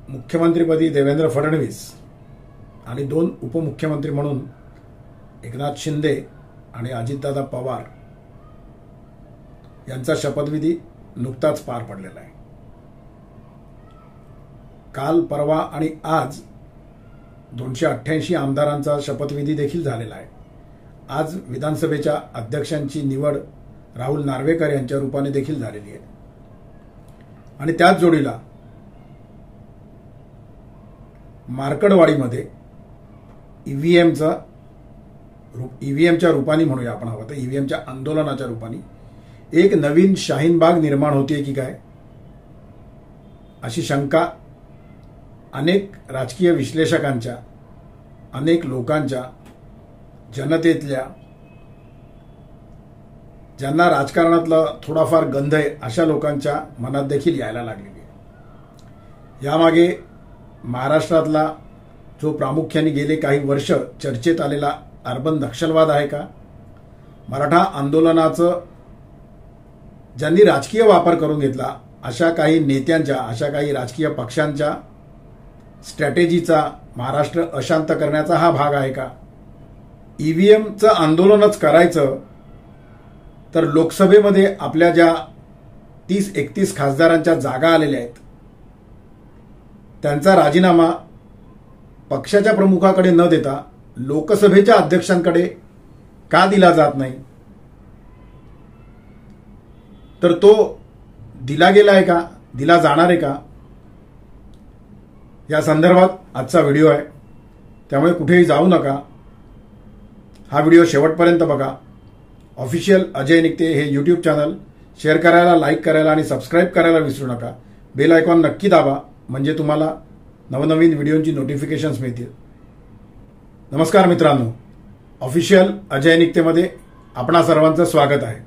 मुख्यमंत्रीपदी देवेंद्र फडणवीस आणि 2 उपमुख्यमंत्री म्हणून एकनाथ शिंदे आणि अजितदादा पवार यांचा शपथविधी नुकताच पार पडलेला आहे। काल परवा आणि आज 288 आमदारांचा शपथविधी देखील झालेला आहे। आज विधानसभेच्या अध्यक्षांची निवड राहुल नार्वेकर यांच्या रूपाने देखील झालेली आहे आणि त्याच जोडीला मार्कडवाडीमध्ये ईव्हीएमच्या रूपाने म्हणूया आपण हवं तर ईव्हीएमच्या आंदोलनाच्या रूपाने एक नवीन शाहीनबाग निर्माण होते की काय अशी शंका अनेक राजकीय विश्लेषकांच्या, अनेक लोकांच्या, जनतेतल्या, ज्यांना राजकारणातला थोडाफार गंध आहे अशा लोकांच्या मनात देखील यायला लागलेली आहे। यामागे महाराष्ट्रातला जो प्रामुख्याने गेले काही वर्ष चर्चेत आलेला अर्बन नक्षलवाद आहे का? मराठा आंदोलनाचं ज्यांनी राजकीय वापर करून घेतला अशा काही नेत्यांच्या, अशा काही राजकीय पक्षांच्या स्ट्रॅटेजीचा महाराष्ट्र अशांत करण्याचा हा भाग आहे का? ईव्हीएमचं आंदोलनच करायचं तर लोकसभेमध्ये आपल्या ज्या 30-31 खासदारांच्या जागा आलेल्या आहेत त्यांचा राजीनामा पक्षाच्या प्रमुखाकडे न देता लोकसभेच्या अध्यक्षांकडे का दिला जात नाही? तर तो दिला गेला आहे का, दिला जाणार आहे का, या संदर्भात आजचा व्हिडिओ आहे। त्यामुळे कुठेही जाऊ नका, हा व्हिडिओ शेवटपर्यंत बघा। ऑफिशियल अजय निकते हे यूट्यूब चॅनल शेअर करायला, लाईक करायला आणि सबस्क्राईब करायला विसरू नका। बेल आयकॉन नक्की दाबा म्हणजे तुम्हाला नवनवीन व्हिडिओंची नोटिफिकेशन्स मिळतील। नमस्कार मित्रांनो, ऑफिशियल अजय निकतेमध्ये आपणा सर्वांचं स्वागत आहे।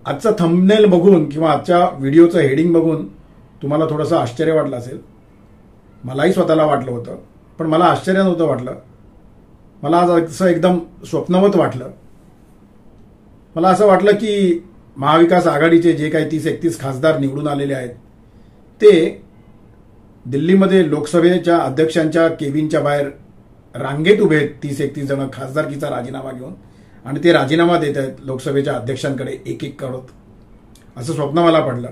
आजचा थंबनेल बघून किंवा आजच्या व्हिडिओचं हेडिंग बघून तुम्हाला थोडंसं आश्चर्य वाटलं असेल। मलाही स्वतःला वाटलं होतं, पण मला आश्चर्य नव्हतं वाटलं। मला आज असं एकदम स्वप्नवत वाटलं। मला असं वाटलं की महाविकास आघाडीचे जे काही 30-31 खासदार निवडून आलेले आहेत ते दिल्लीमध्ये लोकसभेच्या अध्यक्षांच्या केबिनच्या बाहेर रांगेत उभे आहेत 30-31 जण खासदारकीचा राजीनामा घेऊन आणि ते राजीनामा देत आहेत लोकसभेच्या अध्यक्षांकडे एक करत। असं स्वप्न मला पडलं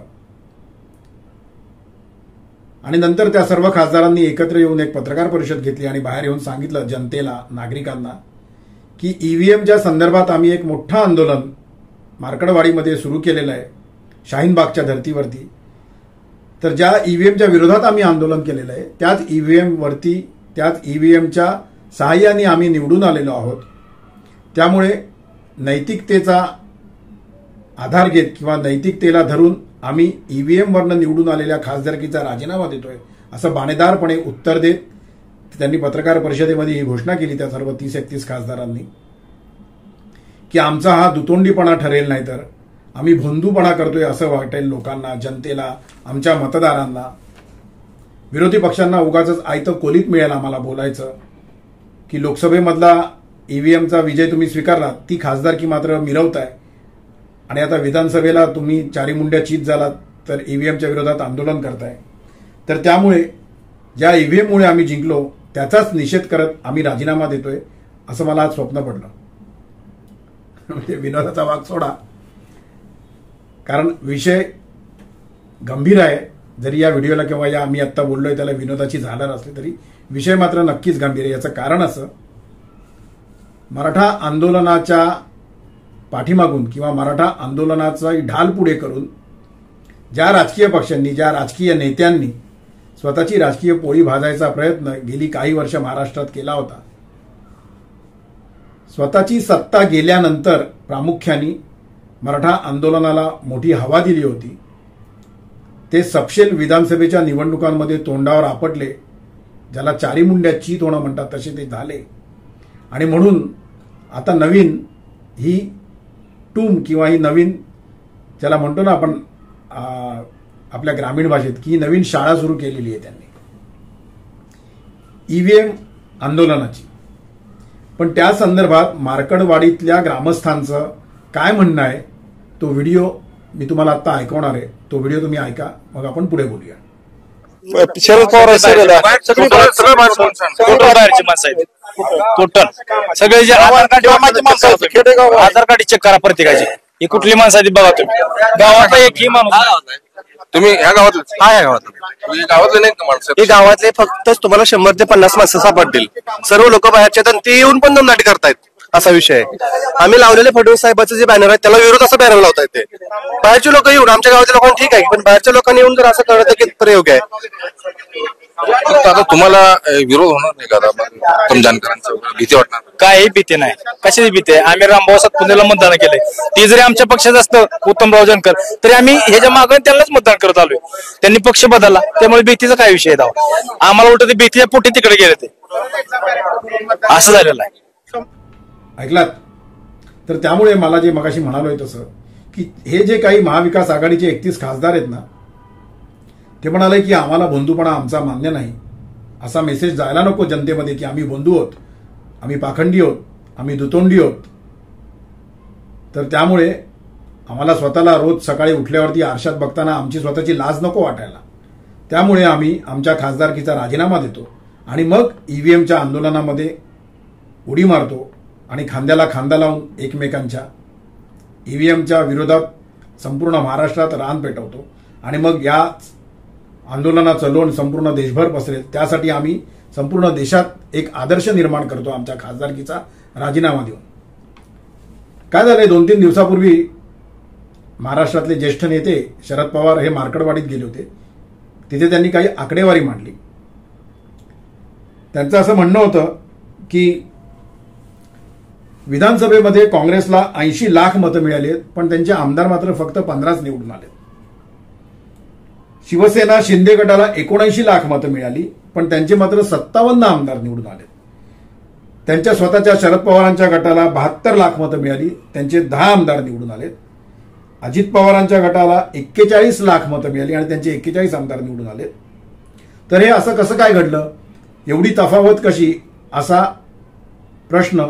आणि नंतर त्या सर्व खासदारांनी एकत्र येऊन एक पत्रकार परिषद घेतली आणि बाहेर येऊन सांगितलं जनतेला, नागरिकांना की ईव्हीएमच्या संदर्भात आम्ही एक मोठं आंदोलन मार्कडवाडीमध्ये सुरू केलेलं आहे शाहीनबागच्या धर्तीवरती। तर ज्या ईव्हीएमच्या विरोधात आम्ही आंदोलन केलेलं आहे त्याच ईव्हीएमवरती, त्याच ईव्हीएमच्या सहाय्याने आम्ही निवडून आलेलो आहोत। त्यामुळे नैतिकतेचा आधार घेत किंवा नैतिकतेला धरून आम्ही ईव्हीएमवरनं निवडून आलेल्या खासदारकीचा राजीनामा देतोय असं बाणेदारपणे उत्तर देत त्यांनी पत्रकार परिषदेमध्ये ही घोषणा केली त्या सर्व 30-31 खासदारांनी की आमचा हा दुतोंडीपणा ठरेल नाही तर आम्ही भोंदूपणा करतोय असं वाटेल लोकांना, जनतेला, आमच्या मतदारांना। विरोधी पक्षांना उगाचच आयतं कोलीत मिळेल आम्हाला बोलायचं की लोकसभेमधला ईव्हीएमचा विजय तुम्ही स्वीकारला, ती खासदारकी मात्र मिरवताय आणि आता विधानसभेला तुम्ही चारी मुंड्या चीत झालात तर ईव्हीएमच्या विरोधात आंदोलन करताय। तर त्यामुळे ज्या ईव्हीएममुळे आम्ही जिंकलो त्याचाच निषेध करत आम्ही राजीनामा देतोय असं मला आज स्वप्न पडलं। म्हणजे विनोदाचा भाग सोडा, कारण विषय गंभीर आहे। जरी या व्हिडिओला किंवा या आम्ही आत्ता बोललोय त्याला विनोदाची झालर असली तरी विषय मात्र नक्कीच गंभीर आहे। याचं कारण असं, मराठा आंदोलनाच्या पाठीमागून किंवा मराठा आंदोलनाचा ढाल पुढे करून ज्या राजकीय पक्षांनी, ज्या राजकीय नेत्यांनी स्वतःची राजकीय पोळी भाजायचा प्रयत्न गेली काही वर्ष महाराष्ट्रात केला होता, स्वतःची सत्ता गेल्यानंतर प्रामुख्याने मराठा आंदोलनाला मोठी हवा दिली होती, ते सपशेल विधानसभेच्या निवडणुकांमध्ये तोंडावर आपटले, ज्याला चारी मुंड्या चीत होणं म्हणतात तसे ते झाले। आणि म्हणून आता नवीन ही टूम किंवा ही नवीन ज्याला म्हणतो ना आपण आपल्या ग्रामीण भाषेत की नवीन शाळा सुरू केलेली आहे त्यांनी ईव्हीएम आंदोलनाची। पण त्या संदर्भात मार्कडवाडीतल्या ग्रामस्थांचं काय म्हणणं आहे तो व्हिडिओ मी तुम्हाला आता ऐकवणार आहे। तो व्हिडिओ तुम्ही ऐका, मग आपण पुढे बोलूया। शरद पवार सगळे बाहेरची माणसं आहेत टोटल सगळे जे आधार कार्ड खेडेगाव आधार कार्ड चेक करा प्रत्येकाची. ही कुठली माणसं आहेत बघा तुम्ही. गावातला एकही माणूस तुम्ही ह्या गावातले ह्या गावातले गावातले नाही का माणसं? हे गावातले फक्त तुम्हाला 100 ते 50 माणसं सापडतील. सर्व लोक बाहेरचे आहेत आणि ते येऊन पण दमदाटी करतायत, असा विषय आहे. आम्ही लावलेले फडणवीस साहेबांचे जे बॅनर आहे त्याला विरोध असं बॅनर लावतायत ते. बाहेरचे लोक येऊन, आमच्या गावातल्या लोकांना ठीक आहे, पण बाहेरच्या लोकांनी येऊन जर असं कळतं की प्रयोग आहे. आता तुम्हाला विरोध होणार नाही का उत्तम जानकरांचा? भीती वाटणार? काही भीती नाही, कशाची भीती आहे. आम्ही रामभाऊ सातपुतेला मतदान केलंय. ती जरी आमच्या पक्षात असतं उत्तमराव जानकर तरी आम्ही ह्याच्या मागे त्यांनाच मतदान करत आलोय. त्यांनी पक्ष बदलला त्यामुळे भीतीचा काय विषय आहे? आम्हाला उलट ते भीतीच्या पोटी तिकडे गेले ते असं झालेलं आहे. ऐकलात? तर त्यामुळे मला जे मगाशी म्हणालोय तसं की हे जे काही महाविकास आघाडीचे 31 खासदार आहेत ना, ते म्हणाले की आम्हाला बंधूपणा आमचा मान्य नाही, असा मेसेज जायला नको जनतेमध्ये की आम्ही बंधू आहोत, आम्ही पाखंडी आहोत, आम्ही दुतोंडी आहोत. तर त्यामुळे आम्हाला स्वतःला रोज सकाळी उठल्यावरती आरशात बघताना आमची स्वतःची लाज नको वाटायला. त्यामुळे आम्ही आमच्या खासदारकीचा राजीनामा देतो आणि मग ईव्हीएमच्या आंदोलनामध्ये उडी मारतो आणि खांद्याला खांदा लावून एकमेकांच्या ईव्हीएमच्या विरोधात संपूर्ण महाराष्ट्रात रान पेटवतो आणि मग या आंदोलनाचं लोण संपूर्ण देशभर पसरेल. त्यासाठी आम्ही संपूर्ण देशात एक आदर्श निर्माण करतो आमच्या खासदारकीचा राजीनामा देऊन. काय झालंय, 2-3 दिवसापूर्वी महाराष्ट्रातले ज्येष्ठ नेते शरद पवार हे मार्कडवाडीत गेले होते. तिथे त्यांनी काही आकडेवारी मांडली. त्यांचं असं म्हणणं होतं की विधानसभेमध्ये काँग्रेसला 80 लाख मतं मिळाली आहेत, पण त्यांचे आमदार मात्र फक्त 15च निवडून आले. शिवसेना शिंदे गटाला 79 लाख मतं मिळाली, पण त्यांचे मात्र 57 आमदार निवडून आले. त्यांच्या स्वतःच्या शरद पवारांच्या गटाला 72 लाख मतं मिळाली, त्यांचे 10 आमदार निवडून आले. अजित पवारांच्या गटाला 41 लाख मतं मिळाली आणि त्यांचे 41 आमदार निवडून आले. तर हे असं कसं काय घडलं, एवढी तफावत कशी, असा प्रश्न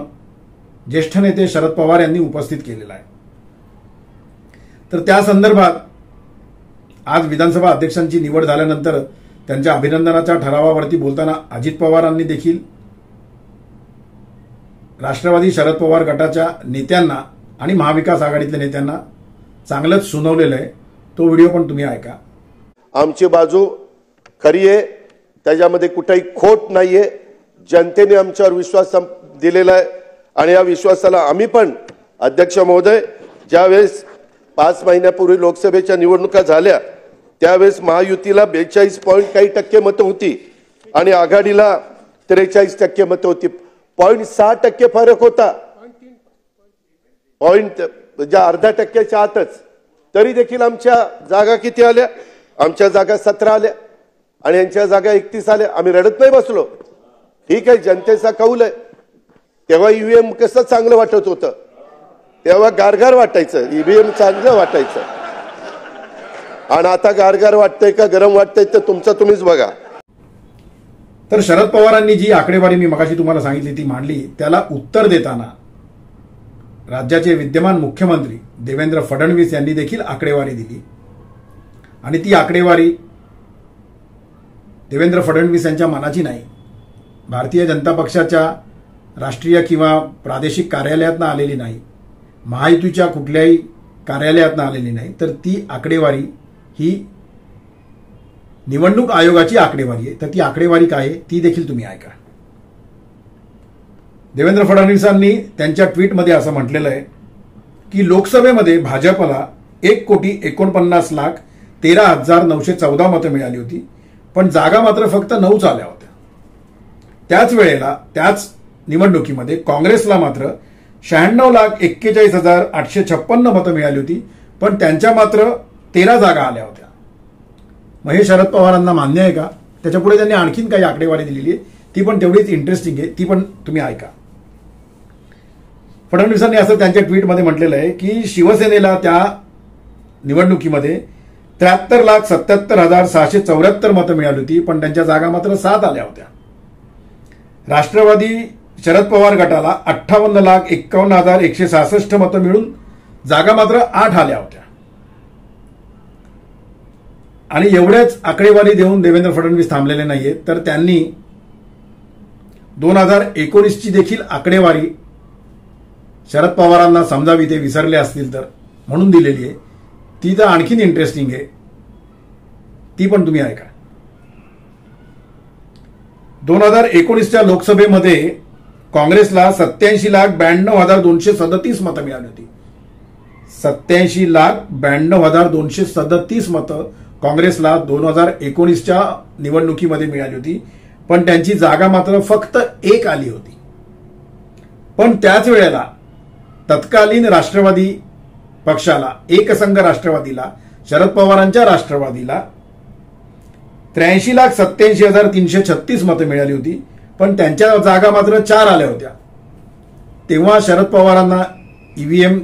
ज्येष्ठ नेते शरद पवार यांनी उपस्थित केलेला आहे. तर त्या संदर्भात आज विधानसभा अध्यक्षांची निवड झाल्यानंतर त्यांच्या अभिनंदनाच्या ठरावावरती बोलताना अजित पवारांनी देखील राष्ट्रवादी शरद पवार गटाच्या नेत्यांना आणि महाविकास आघाडीतल्या नेत्यांना चांगलंच सुनावलेलं आहे. तो व्हिडिओ पण तुम्ही ऐका. आमची बाजू खरी आहे, त्याच्यामध्ये कुठेही खोट नाहीये. जनतेने आमच्यावर विश्वास दिलेला आहे आणि या विश्वासाला आम्ही पण, अध्यक्ष महोदय, ज्यावेळेस 5 महिन्यापूर्वी लोकसभेच्या निवडणुका झाल्या त्यावेळेस महायुतीला 42 पॉइंट काही टक्के मतं होती आणि आघाडीला 43% मतं होती. 0.6% फरक होता, म्हणजे अर्धा टक्क्याच्या आतच. तरी देखील आमच्या जागा किती आल्या? आमच्या जागा 17 आल्या आणि यांच्या जागा 31 आल्या. आम्ही रडत नाही बसलो. ठीक आहे, जनतेचा कौल आहे. तेव्हा ईव्हीएम कसं चांगलं वाटत होतं, तेव्हा गारगार वाटायचं, ईव्हीएम चांगलं वाटायचं. आणि आता गारगार वाटतंय का गरम वाटतंय तर तुमचं तुम्हीच बघा. तर शरद पवारांनी जी आकडेवारी मी मगाशी तुम्हाला सांगितली ती मांडली, त्याला उत्तर देताना राज्याचे विद्यमान मुख्यमंत्री देवेंद्र फडणवीस यांनी देखील आकडेवारी दिली आणि ती आकडेवारी देवेंद्र फडणवीस यांच्या मनाची नाही, भारतीय जनता पक्षाच्या राष्ट्रीय किंवा प्रादेशिक कार्यालयातनं आलेली नाही, महायुतीच्या कुठल्याही कार्यालयातनं आलेली नाही. तर ती आकडेवारी ही निवडणूक आयोगाची आकडेवारी आहे. तर ती आकडेवारी काय आहे ती देखील तुम्ही ऐका. देवेंद्र फडणवीसांनी त्यांच्या ट्विटमध्ये असं म्हटलेलं आहे की लोकसभेमध्ये भाजपला 1,49,13,914 मतं मिळाली होती, पण जागा मात्र फक्त 9च आल्या होत्या. त्याच वेळेला त्याच निवडणुकीमध्ये काँग्रेसला मात्र 96,41,856 मतं मिळाली होती, पण त्यांच्या मात्र 13 जागा आल्या होत्या. मग हे शरद पवारांना मान्य आहे का? त्याच्यापुढे त्यांनी आणखीन काही आकडेवारी दिलेली आहे, ती पण तेवढीच इंटरेस्टिंग आहे, ती पण तुम्ही ऐका. फडणवीसांनी असं त्यांच्या ट्विटमध्ये म्हटलेलं आहे की शिवसेनेला त्या निवडणुकीमध्ये 73,77,674 मतं मिळाली होती, पण त्यांच्या जागा मात्र 7 आल्या होत्या. राष्ट्रवादी शरद पवार गटाला 58,51,166 मतं मिळून जागा मात्र 8 आल्या होत्या. आणि एवढ्याच आकडेवारी देऊन देवेंद्र फडणवीस थांबलेले नाहीयेत, तर त्यांनी 2019ची देखील आकडेवारी शरद पवारांना समजावी ते विसरले असतील तर म्हणून दिलेली आहे. ती तर आणखीन इंटरेस्टिंग आहे, ती पण तुम्ही ऐका. 2019च्या लोकसभेमध्ये काँग्रेसला 87,92,237 मतं मिळाली होती. 87,92,237 मतं काँग्रेसला 2019च्या निवडणुकीमध्ये मिळाली होती, पण त्यांची जागा मात्र फक्त एक आली होती. पण त्याच वेळेला तत्कालीन राष्ट्रवादी पक्षाला, एकसंघ राष्ट्रवादीला, शरद पवारांच्या राष्ट्रवादीला 83,87,336 मतं मिळाली होती, पण त्यांच्या जागा मात्र 4 आल्या होत्या. तेव्हा शरद पवारांना ईव्हीएम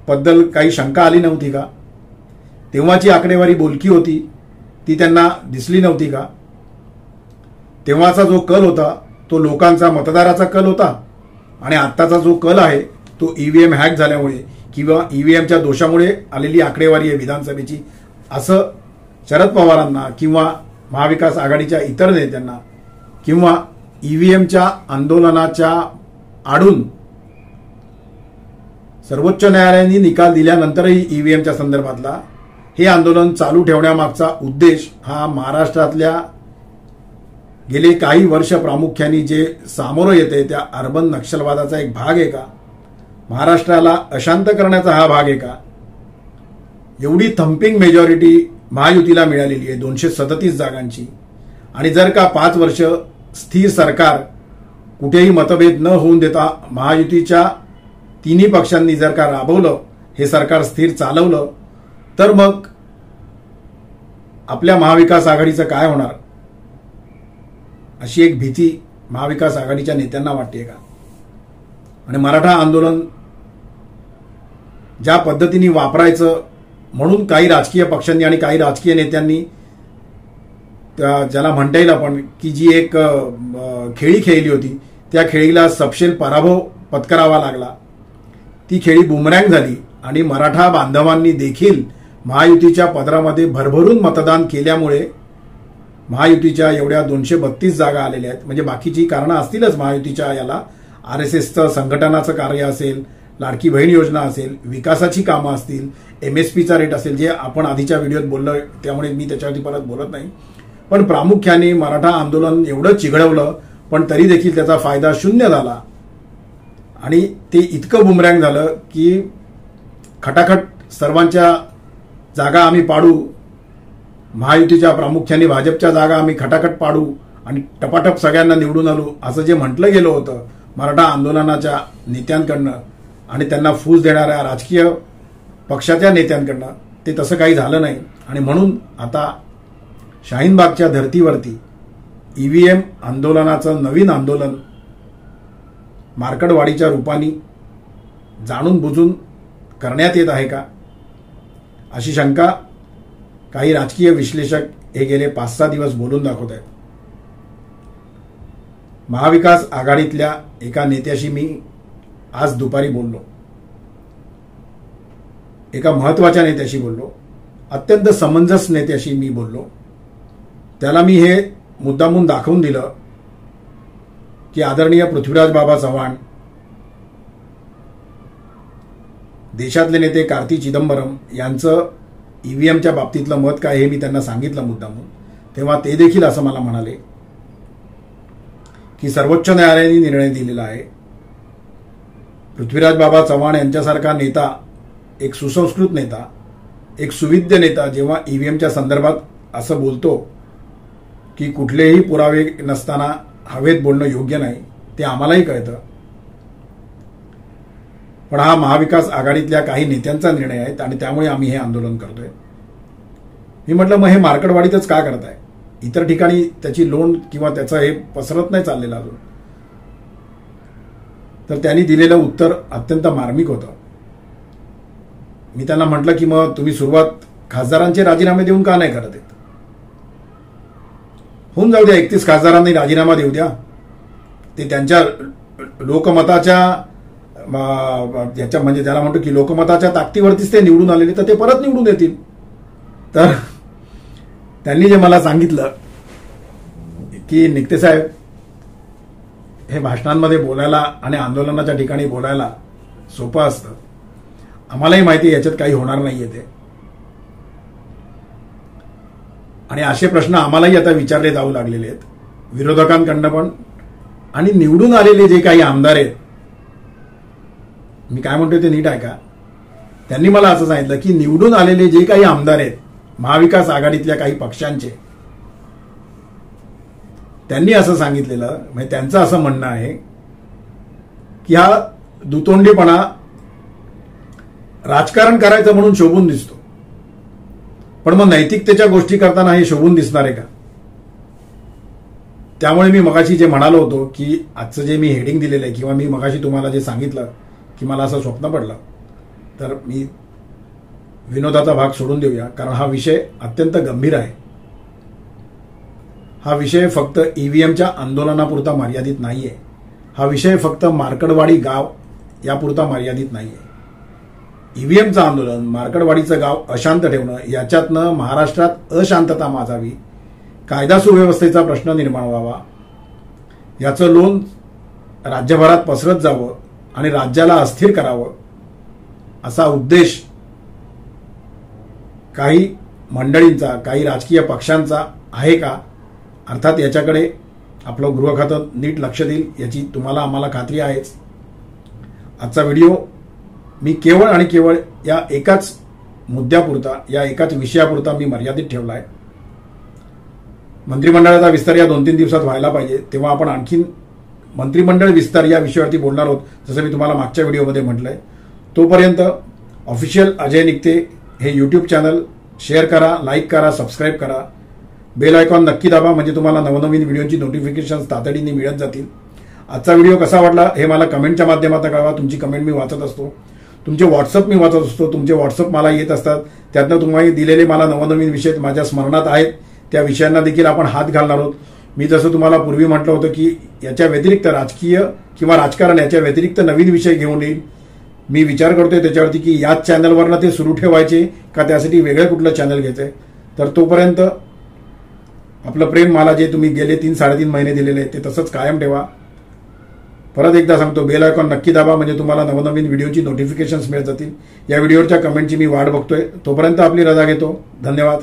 बद्दल काही शंका आली नव्हती का? तेव्हाची आकडेवारी बोलकी होती, ती त्यांना दिसली नव्हती का? तेव्हाचा जो कल होता तो लोकांचा, मतदाराचा कल होता, आणि आत्ताचा जो कल आहे तो ईव्हीएम हॅक झाल्यामुळे किंवा ईव्हीएमच्या दोषामुळे आलेली आकडेवारी आहे विधानसभेची, असं शरद पवारांना किंवा महाविकास आघाडीच्या इतर नेत्यांना किंवा ईव्हीएमच्या आंदोलनाच्या आडून सर्वोच्च न्यायालयाने निकाल दिल्यानंतरही ईव्हीएमच्या संदर्भातला हे आंदोलन चालू ठेवण्यामागचा उद्देश हा महाराष्ट्रातल्या गेले काही वर्ष प्रामुख्याने जे सामोरं येते त्या अर्बन नक्षलवादाचा एक भाग आहे का? महाराष्ट्राला अशांत करण्याचा हा भाग आहे का? एवढी थम्पिंग मेजॉरिटी महायुतीला मिळालेली आहे 237 जागांची, आणि जर का 5 वर्ष स्थिर सरकार कुठेही मतभेद न होऊन देता महायुतीच्या तिन्ही पक्षांनी जर का राबवलं, हे सरकार स्थिर चालवलं, तर मग आपल्या महाविकास आघाडीचं काय होणार, अशी एक भीती महाविकास आघाडीच्या नेत्यांना वाटते का? आणि मराठा आंदोलन ज्या पद्धतीने वापरायचं म्हणून काही राजकीय पक्षांनी आणि काही राजकीय नेत्यांनी ज्याला म्हणता येईल आपण की जी एक खेळी खेळली होती, त्या खेळीला सपशेल पराभव पत्करावा लागला. ती खेळी बुमरँग झाली आणि मराठा बांधवांनी देखील महायुतीच्या पदरामध्ये भरभरून मतदान केल्यामुळे महायुतीच्या एवढ्या 232 जागा आलेल्या आहेत. म्हणजे बाकीची कारणं असतीलच महायुतीच्या याला, RSSचं संघटनाचं कार्य असेल, लाडकी बहीण योजना असेल, विकासाची कामं असतील, MSPचा रेट असेल, जे आपण आधीच्या व्हिडिओत बोललो, त्यामुळे मी त्याच्यावरती परत बोलत नाही. पण प्रामुख्याने मराठा आंदोलन एवढं चिघळवलं, पण तरी देखील त्याचा फायदा शून्य झाला आणि ते इतकं बुमरँग झालं की खटाखट सर्वांच्या जागा आम्ही पाडू, महायुतीच्या प्रामुख्याने भाजपच्या जागा आम्ही खटाखट पाडू आणि टपाटप सगळ्यांना निवडून आणू, असं जे म्हटलं गेलं होतं मराठा आंदोलनाच्या नेत्यांकडनं आणि त्यांना फूस देणाऱ्या राजकीय पक्षाच्या नेत्यांकडनं, ते तसं काही झालं नाही. आणि म्हणून आता शाहीनबागच्या धर्तीवरती ईव्हीएम आंदोलनाचं नवीन आंदोलन मार्कडवाडीच्या रूपाने जाणून बुजून करण्यात येत आहे का, अशी शंका काही राजकीय विश्लेषक हे गेले 5-6 दिवस बोलून दाखवत आहेत. महाविकास आघाडीतल्या एका नेत्याशी मी आज दुपारी बोललो, एका महत्वाच्या नेत्याशी बोललो, अत्यंत समंजस नेत्याशी मी बोललो. त्याला मी हे मुद्दामून दाखवून दिलं की आदरणीय पृथ्वीराज बाबा चव्हाण, देशातले नेते कार्ती चिदंबरम यांचं ईव्हीएमच्या बाबतीतलं मत काय हे मी त्यांना सांगितलं मुद्दामून. तेव्हा ते देखील असं मला म्हणाले की सर्वोच्च न्यायालयाने निर्णय दिलेला आहे, पृथ्वीराज बाबा चव्हाण यांच्यासारखा नेता, एक सुसंस्कृत नेता, एक सुविद्य नेता जेव्हा ईव्हीएमच्या संदर्भात असं बोलतो की कुठलेही पुरावे नसताना हवेत बोलणं योग्य नाही, ते आम्हालाही कळतं, पण हा महाविकास आघाडीतल्या काही नेत्यांचा निर्णय आहे आणि त्यामुळे आम्ही हे आंदोलन करतोय. मी म्हटलं मग हे मार्कडवाडीतच का करताय, इतर ठिकाणी त्याची लोण किंवा त्याचं हे पसरत नाही चाललेलं अजून. तर त्यांनी दिलेलं उत्तर अत्यंत मार्मिक होतं. मी त्यांना म्हटलं की मग तुम्ही सुरुवात खासदारांचे राजीनामे देऊन का नाही करत आहेत, होऊन जाऊ द्या, 31 खासदारांनी राजीनामा देऊ द्या, ते त्यांच्या लोकमताच्या याच्या म्हणजे त्याला म्हणतो की लोकमताच्या ताकदीवरतीच ते निवडून आलेले, तर ते परत निवडून येतील. तर त्यांनी जे मला सांगितलं की निकते साहेब, हे भाषणांमध्ये बोलायला आणि आंदोलनाच्या ठिकाणी बोलायला सोपं असतं, आम्हालाही माहिती याच्यात काही होणार नाहीये ते, आणि असे प्रश्न आम्हालाही आता विचारले जाऊ लागलेले आहेत विरोधकांकडनं पण, आणि निवडून आलेले जे काही आमदार आहेत, मी काय म्हणतोय ते नीट ऐका. त्यांनी मला असं सांगितलं की निवडून आलेले जे काही आमदार आहेत महाविकास आघाडीतल्या काही पक्षांचे, त्यांनी असं सांगितलेलं, म्हणजे त्यांचं असं म्हणणं आहे की हा दुतोंडीपणा राजकारण करायचं म्हणून शोभून दिसतो, पण मग नैतिकतेच्या गोष्टी करताना हे शोभून दिसणार आहे का? त्यामुळे मी मगाशी जे म्हणालो होतो की आजचं जे मी हेडिंग दिलेलं आहे, किंवा मी मगाशी तुम्हाला जे सांगितलं की मला असं स्वप्न पडलं, तर मी विनोदाचा भाग सोडून देऊया, कारण हा विषय अत्यंत गंभीर आहे. हा विषय फक्त ईव्हीएमच्या आंदोलनापुरता मर्यादित नाहीये. हा विषय फक्त मार्कडवाडी गाव यापुरता मर्यादित नाहीये. ईव्हीएमचं आंदोलन, मार्कडवाडीचं गाव अशांत ठेवणं, याच्यातनं महाराष्ट्रात अशांतता माजावी, कायदा सुव्यवस्थेचा प्रश्न निर्माण व्हावा, याचं लोण राज्यभरात पसरत जावं आणि राज्याला अस्थिर करावं, असा उद्देश काही मंडळींचा, काही राजकीय पक्षांचा आहे का? अर्थात याच्याकडे आपलं गृह खातं नीट लक्ष देईल याची तुम्हाला आम्हाला खात्री आहेच. आजचा व्हिडिओ मी केवळ आणि केवळ या एकाच मुद्द्यापुरता, या एकाच विषयापुरता मी मर्यादित ठेवला आहे. मंत्रिमंडळाचा विस्तार या 2-3 दिवसात व्हायला पाहिजे, तेव्हा आपण आणखीन मंत्रिमंडळ विस्तार या विषयावरती बोलणार आहोत, जसं मी तुम्हाला मागच्या व्हिडिओमध्ये म्हटलंय. तोपर्यंत ऑफिशियल अजय निकते हे यूट्यूब चॅनल शेअर करा, लाईक करा, सबस्क्राईब करा, बेल आयकॉन नक्की दाबा, म्हणजे तुम्हाला नवनवीन व्हिडिओची नोटिफिकेशन तातडीने मिळत जातील. आजचा व्हिडिओ कसा वाटला हे मला कमेंटच्या माध्यमातून कळवा. तुमची कमेंट मी वाचत असतो, तुमचे व्हॉट्सअप मी वाचत असतो, तुमचे व्हॉट्सअप मला येत असतात. त्यातनं तुम्हाला दिलेले मला नवनवीन विषय माझ्या स्मरणात आहेत, त्या विषयांना देखील आपण हात घालणार आहोत. मी जसं तुम्हाला पूर्वी म्हटलं होतं की याच्या व्यतिरिक्त राजकीय किंवा राजकारण याच्या व्यतिरिक्त नवीन विषय घेऊन येईल. मी विचार करतोय त्याच्यावरती की याच चॅनलवरनं ते सुरू ठेवायचे का त्यासाठी वेगळं कुठलं चॅनल घ्यायचंय. तर तोपर्यंत आपलं प्रेम मला जे तुम्ही गेले 3-3.5 महिने दिलेले ते तसंच कायम ठेवा. परत एकदा सांगतो, बेल आयकॉन नक्की दाबा, म्हणजे तुम्हाला नवनवीन व्हिडिओची नोटिफिकेशन्स मिळत जातील. या व्हिडिओच्या कमेंटची मी वाट बघतोय. तोपर्यंत आपली रजा घेतो. धन्यवाद.